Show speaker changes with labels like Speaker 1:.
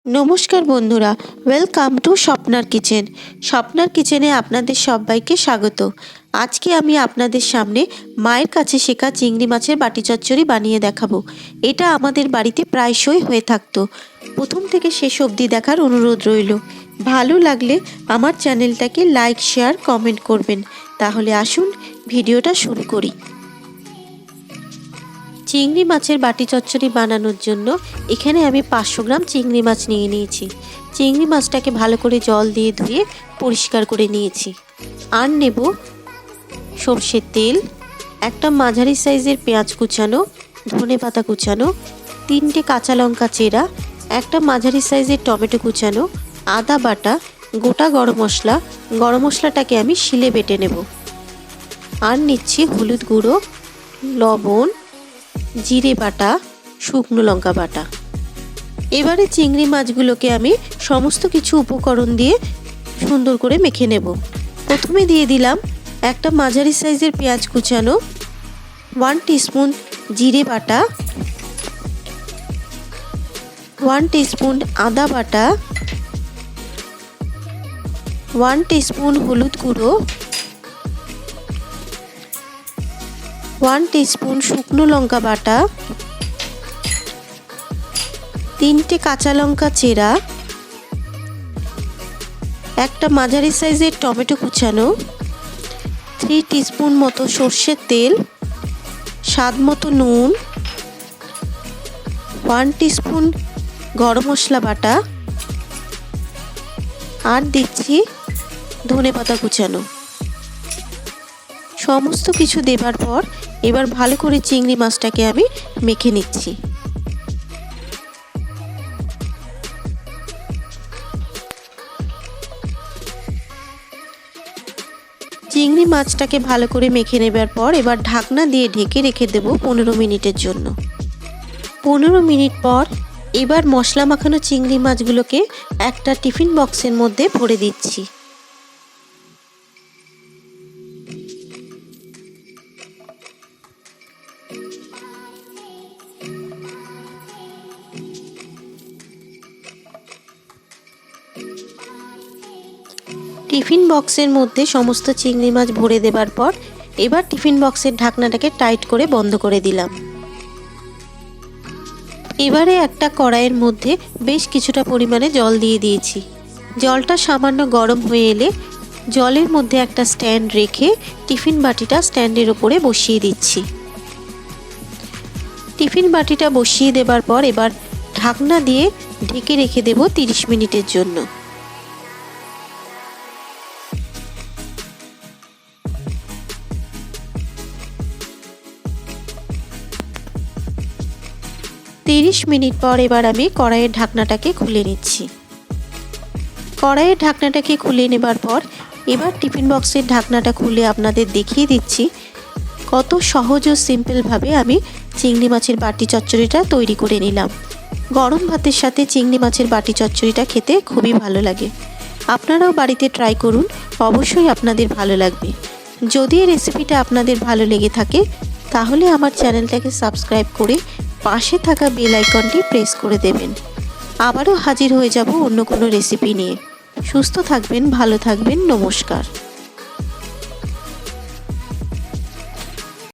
Speaker 1: নমস্কার বন্ধুরা, welcome to স্বপ্নার kitchen. স্বপ্নার কিচেনে আপনাদের সবাইকে স্বাগত। আজকে আমি আপনাদের সামনে মায়ের কাছে শেখা চিংড়ি মাছের বাটি চচ্চড়ি বানিয়ে দেখাবো। এটা আমাদের বাড়িতে প্রায়শই হয়ে থাকতো। প্রথম থেকে শেষ অবধি দেখার অনুরোধ রইল। ভালো লাগলে আমার চ্যানেলটাকে লাইক, শেয়ার, কমেন্ট করবেন। তাহলে আসুন ভিডিওটা শুরু করি। চিংড়ি মাছের বাটি চচ্চড়ি বানানোর জন্য এখানে আমি 500 গ্রাম চিংড়ি মাছ নিয়ে নিয়েছি। চিংড়ি মাছটাকে ভালো করে জল দিয়ে ধুয়ে পরিষ্কার করে নিয়েছি। আর নেব সরষের তেল, একটা মাঝারি সাইজের পেঁয়াজ কুচানো, ধনেপাতা কুচানো, 3টে কাঁচা লঙ্কা চেরা, একটা মাঝারি সাইজের টমেটো কুচানো, আদা বাটা, গোটা গরম মশলাটাকে আমি শিলে বেটে নেব। আর নিচ্ছি হলুদ গুঁড়ো, লবণ, জিরে বাটা, শুকনো লঙ্কা বাটা। এবারে চিংড়ি মাছগুলোকে আমি সমস্ত কিছু উপকরণ দিয়ে সুন্দর করে মেখে নেব। প্রথমে দিয়ে দিলাম একটা মাঝারি সাইজের পেঁয়াজ কুচানো, 1 টিস্পুন জিরে বাটা, 1 টিস্পুন আদা বাটা, 1 টিস্পুন হলুদ গুঁড়ো, 1 টিস্পুন শুকনো লঙ্কা বাটা, 3টে কাঁচা লঙ্কা চেরা, একটা মাঝারি সাইজের টমেটো কুচানো, 3 টিস্পুন মতো সর্ষের তেল, স্বাদ মতো নুন, 1 টিস্পুন গরম মশলা বাটা, আর দিচ্ছি ধনেপাতা কুচানো। সমস্ত কিছু দেবার পর এবার ভালো করে চিংড়ি মাছটাকে আমি মেখে নিচ্ছি। চিংড়ি মাছটাকে ভালো করে মেখে নেবার পর এবার ঢাকনা দিয়ে ঢেকে রেখে দেব 15 মিনিটের জন্য। 15 মিনিট পর এবার মশলা মাখানো চিংড়ি মাছগুলোকে একটা টিফিন বক্সের মধ্যে ভরে দিচ্ছি। টিফিন বক্সের মধ্যে সমস্ত চিংড়ি মাছ ভরে দেবার পর এবার টিফিন বক্সের ঢাকনাটাকে টাইট করে বন্ধ করে দিলাম। এবারে একটা কড়াইয়ের মধ্যে বেশ কিছুটা পরিমাণে জল দিয়ে দিয়েছি। জলটা সামান্য গরম হয়ে এলে জলের মধ্যে একটা স্ট্যান্ড রেখে টিফিন বাটিটা স্ট্যান্ডের ওপরে বসিয়ে দিচ্ছি। টিফিন বাটিটা বসিয়ে দেবার পর এবার ঢাকনা দিয়ে ঢেকে রেখে দেব 30 মিনিটের জন্য। মিনিট পর এবার আমি কড়াইয়ের ঢাকনাটাকে খুলে নিচ্ছি। কড়াইয়ের ঢাকনাটাকে খুলে নেবার পর এবার টিফিন বক্সের ঢাকনাটা খুলে আপনাদের দেখিয়ে দিচ্ছি কত সহজ ও সিম্পলভাবে আমি চিংড়ি মাছের বাটি চচ্চড়িটা তৈরি করে নিলাম। গরম ভাতের সাথে চিংড়ি মাছের বাটি চচ্চড়িটা খেতে খুবই ভালো লাগে। আপনারাও বাড়িতে ট্রাই করুন, অবশ্যই আপনাদের ভালো লাগবে। যদি এই রেসিপিটা আপনাদের ভালো লেগে থাকে তাহলে আমার চ্যানেলটাকে সাবস্ক্রাইব করে পাশে থাকা বেল আইকনটি প্রেস করে দেবেন। আবারও হাজির হয়ে যাব অন্য কোনো রেসিপি নিয়ে। সুস্থ থাকবেন, ভালো থাকবেন, নমস্কার।